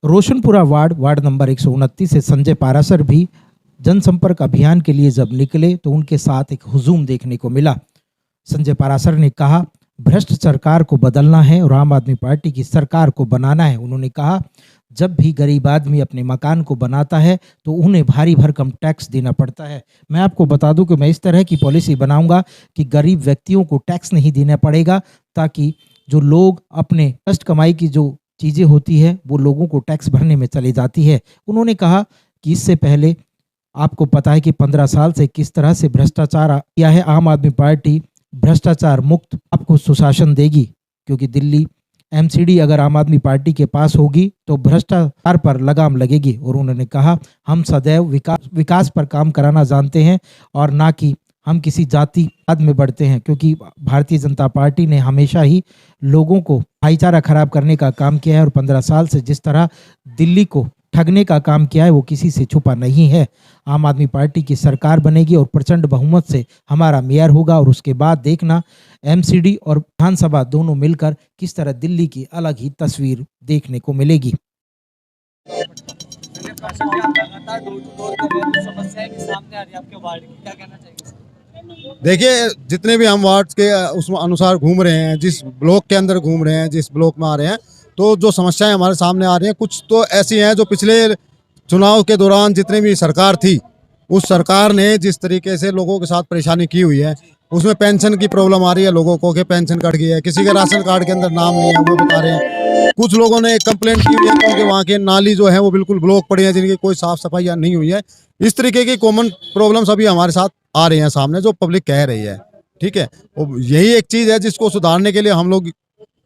Roshanpura ward number 129 से संजय पारासर भी जनसंपर्क अभियान के लिए जब निकले तो उनके साथ एक हुजूम देखने को मिला। संजय पारासर ने कहा, भ्रष्ट सरकार को बदलना है और आम आदमी पार्टी की सरकार को बनाना है। उन्होंने कहा, जब भी गरीब आदमी अपने मकान को बनाता है तो उन्हें भारी भरकम टैक्स देना पड़ता है। मैं आपको बता दूं कि मैं इस तरह की पॉलिसी बनाऊंगा कि गरीब व्यक्तियों को टैक्स नहीं देना पड़ेगा, ताकि जो लोग अपने कष्ट कमाई की जो चीज़ें होती है वो लोगों को टैक्स भरने में चली जाती है। उन्होंने कहा कि इससे पहले आपको पता है कि 15 साल से किस तरह से भ्रष्टाचार किया है। आम आदमी पार्टी भ्रष्टाचार मुक्त आपको सुशासन देगी, क्योंकि दिल्ली एमसीडी अगर आम आदमी पार्टी के पास होगी तो भ्रष्टाचार पर लगाम लगेगी। और उन्होंने कहा, हम सदैव विकास पर काम कराना जानते हैं और ना कि हम किसी जातिवाद में बढ़ते हैं, क्योंकि भारतीय जनता पार्टी ने हमेशा ही लोगों को भाईचारा खराब करने का काम किया है और 15 साल से जिस तरह दिल्ली को ठगने का काम किया है वो किसी से छुपा नहीं है। आम आदमी पार्टी की सरकार बनेगी और प्रचंड बहुमत से हमारा मेयर होगा, और उसके बाद देखना एमसीडी और विधानसभा दोनों मिलकर किस तरह दिल्ली की अलग ही तस्वीर देखने को मिलेगी। देखिए, जितने भी हम वार्ड के उस अनुसार घूम रहे हैं, जिस ब्लॉक के अंदर घूम रहे हैं, जिस ब्लॉक में आ रहे हैं, तो जो समस्याएं हमारे सामने आ रही हैं, कुछ तो ऐसी हैं जो पिछले चुनाव के दौरान जितनी भी सरकार थी, उस सरकार ने जिस तरीके से लोगों के साथ परेशानी की हुई है, उसमें पेंशन की प्रॉब्लम आ रही है लोगों को कि पेंशन कट गई है, किसी के राशन कार्ड के अंदर नाम नहीं है वो बता रहे हैं। कुछ लोगों ने कंप्लेंट की हुई है क्योंकि वहाँ के नाली जो है वो बिल्कुल ब्लॉक पड़ी है, जिनकी कोई साफ सफाई नहीं हुई है। इस तरीके की कॉमन प्रॉब्लम्स अभी हमारे साथ आ रही हैं सामने, जो पब्लिक कह रही है। ठीक है, यही एक चीज है जिसको सुधारने के लिए हम लोग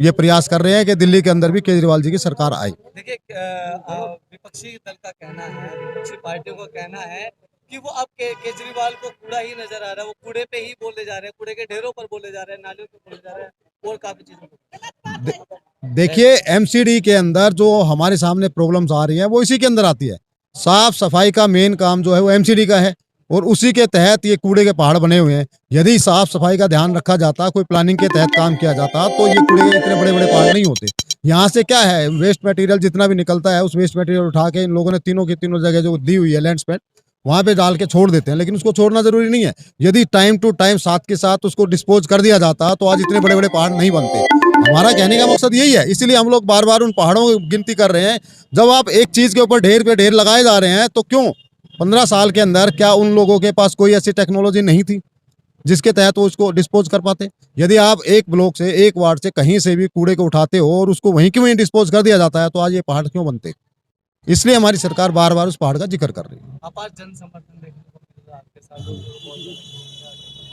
ये प्रयास कर रहे हैं कि दिल्ली के अंदर भी केजरीवाल जी की सरकार आए। देखिए, विपक्षी दल का कहना है, विपक्षी पार्टियों का कहना है कि वो अब केजरीवाल को कूड़ा ही नजर आ रहा है, वो कूड़े पे ही बोले जा रहे हैं, कूड़े के ढेरों पर बोले जा रहे हैं, नालियों पे बोले जा रहे हैं और काफी चीजों। देखिए, एमसीडी के अंदर जो हमारे सामने प्रॉब्लम्स आ रही है वो इसी के अंदर आती है। साफ सफाई का मेन काम जो है वो एमसीडी का है, और उसी के तहत ये कूड़े के पहाड़ बने हुए हैं। यदि साफ सफाई का ध्यान रखा जाता, कोई प्लानिंग के तहत काम किया जाता, तो ये कूड़े के इतने बड़े बड़े पहाड़ नहीं होते। यहाँ से क्या है, वेस्ट मटेरियल जितना भी निकलता है, उस वेस्ट मटेरियल उठा के इन लोगों ने तीनों की तीनों जगह जो दी हुई है लैंड स्पेड, वहां पे डाल के छोड़ देते हैं। लेकिन उसको छोड़ना जरूरी नहीं है। यदि टाइम टू टाइम साथ के साथ उसको डिस्पोज कर दिया जाता तो आज इतने बड़े बड़े पहाड़ नहीं बनते। हमारा कहने का मकसद यही है, इसीलिए हम लोग बार बार उन पहाड़ों की गिनती कर रहे हैं। जब आप एक चीज के ऊपर ढेर पे ढेर लगाए जा रहे हैं, तो क्यों 15 साल के अंदर क्या उन लोगों के पास कोई ऐसी टेक्नोलॉजी नहीं थी जिसके तहत वो उसको डिस्पोज कर पाते? यदि आप एक ब्लॉक से, एक वार्ड से कहीं से भी कूड़े को उठाते हो और उसको वहीं के वहीं डिस्पोज कर दिया जाता है, तो आज ये पहाड़ क्यों बनते? इसलिए हमारी सरकार बार बार उस पहाड़ का जिक्र कर रही है। अपार जन समर्थन देखने को मिल रहा है आपके साथ।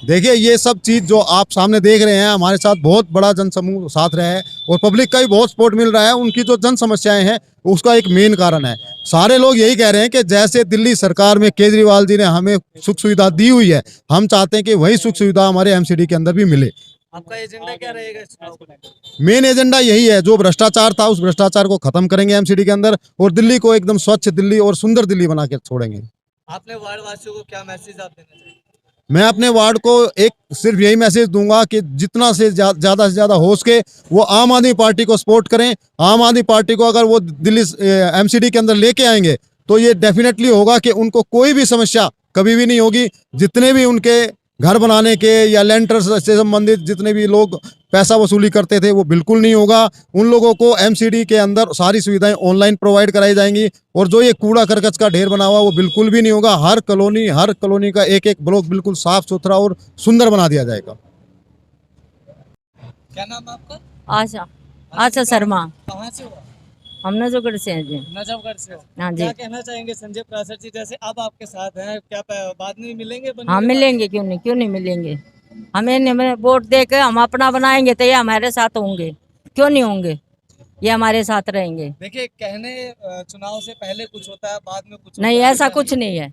देखिए, ये सब चीज जो आप सामने देख रहे हैं, हमारे साथ बहुत बड़ा जनसमूह साथ रहा है और पब्लिक का भी बहुत सपोर्ट मिल रहा है। उनकी जो जन समस्याएं हैं उसका एक मेन कारण है, सारे लोग यही कह रहे हैं कि जैसे दिल्ली सरकार में केजरीवाल जी ने हमें सुख सुविधा दी हुई है, हम चाहते हैं कि वही सुख सुविधा हमारे एमसीडी के अंदर भी मिले। आपका एजेंडा क्या रहेगा इस चुनाव को लेकर? मेन एजेंडा यही है, जो भ्रष्टाचार था उस भ्रष्टाचार को खत्म करेंगे एमसीडी के अंदर, और दिल्ली को एकदम स्वच्छ दिल्ली और सुंदर दिल्ली बना के छोड़ेंगे। आपने वार्ड वासियों को क्या मैसेज आप देना चाहिए? मैं अपने वार्ड को एक सिर्फ यही मैसेज दूंगा कि जितना से ज्यादा से ज्यादा हो सके वो आम आदमी पार्टी को सपोर्ट करें। आम आदमी पार्टी को अगर वो दिल्ली एमसीडी के अंदर लेके आएंगे तो ये डेफिनेटली होगा कि उनको कोई भी समस्या कभी भी नहीं होगी। जितने भी उनके घर बनाने के या लेंटर से संबंधित जितने भी लोग पैसा वसूली करते थे वो बिल्कुल नहीं होगा। उन लोगों को एमसीडी के अंदर सारी सुविधाएं ऑनलाइन प्रोवाइड कराई जाएंगी, और जो ये कूड़ा करकट का ढेर बना हुआ वो बिल्कुल भी नहीं होगा। हर कॉलोनी का एक एक ब्लॉक बिल्कुल साफ सुथरा और सुंदर बना दिया जाएगा। क्या नाम है आपका? आशा आशा शर्मा। कहाँ से हो? हम नजफगढ़ से हैं जी। नजफगढ़ से हो? हाँ जी। क्या कहना चाहेंगे संजय पारासर जी, जैसे अब आपके साथ हैं, क्या बाद में मिलेंगे? बनने हाँ के बाद? मिलेंगे, क्यों नहीं मिलेंगे। हमें वोट दे के हम अपना बनाएंगे तो ये हमारे साथ होंगे, क्यों नहीं होंगे, ये हमारे साथ रहेंगे। देखिए, कहने चुनाव से पहले कुछ होता है, बाद में कुछ नहीं, होता है, ऐसा कुछ नहीं है,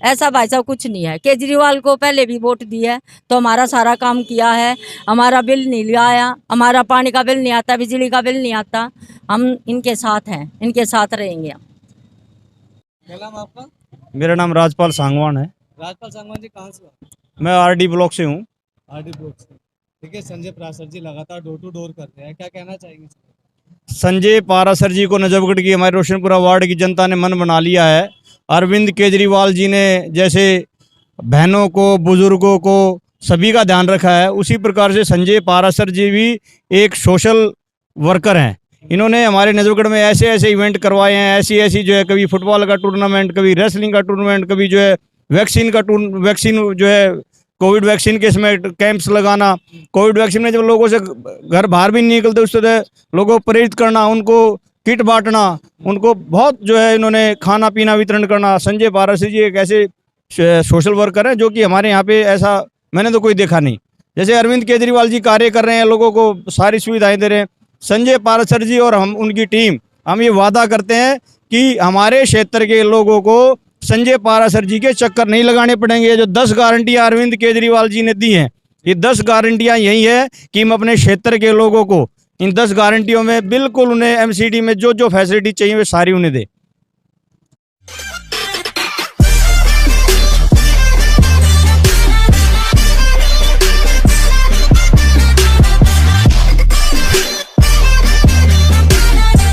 ऐसा भाई साहब कुछ नहीं है। केजरीवाल को पहले भी वोट दिया है तो हमारा सारा काम किया है, हमारा बिल नहीं लिया आया, हमारा पानी का बिल नहीं आता, बिजली का बिल नहीं आता। हम इनके साथ हैं, इनके साथ रहेंगे हम। क्या नाम है आपका? मेरा नाम राजपाल सांगवान है। राजपाल सांगवान जी, कहाँ से हो? मैं आरडी ब्लॉक से हूँ। आरडी ब्लॉक से। देखिए, संजय पारासर जी लगातार डोर टू डोर करते हैं, क्या कहना चाहेंगे? संजय पारासर जी को नजफगढ़ की हमारे रोशनपुरा वार्ड की जनता ने मन बना लिया है। अरविंद केजरीवाल जी ने जैसे बहनों को, बुजुर्गों को, सभी का ध्यान रखा है, उसी प्रकार से संजय पारासर जी भी एक सोशल वर्कर हैं। इन्होंने हमारे नजफगढ़ में ऐसे ऐसे इवेंट करवाए हैं, ऐसी ऐसी जो है कभी फुटबॉल का टूर्नामेंट, कभी रेसलिंग का टूर्नामेंट, कभी जो है वैक्सीन जो है कोविड वैक्सीन के इसमें कैंप्स लगाना, कोविड वैक्सीन में जब लोगों से घर बाहर भी नहीं निकलते उस तरह लोगों को प्रेरित करना, उनको किट बांटना, उनको बहुत जो है इन्होंने खाना पीना वितरण करना। संजय पारासर जी एक ऐसे सोशल वर्कर हैं जो कि हमारे यहाँ पे ऐसा मैंने तो कोई देखा नहीं। जैसे अरविंद केजरीवाल जी कार्य कर रहे हैं, लोगों को सारी सुविधाएं दे रहे हैं, संजय पारासर जी और हम उनकी टीम हम ये वादा करते हैं कि हमारे क्षेत्र के लोगों को संजय पारासर जी के चक्कर नहीं लगाने पड़ेंगे। जो 10 गारंटियां अरविंद केजरीवाल जी ने दी हैं, ये 10 गारंटियां यही है कि हम अपने क्षेत्र के लोगों को इन 10 गारंटियों में बिल्कुल उन्हें एमसीडी में जो जो फैसिलिटी चाहिए वे सारी उन्हें दें।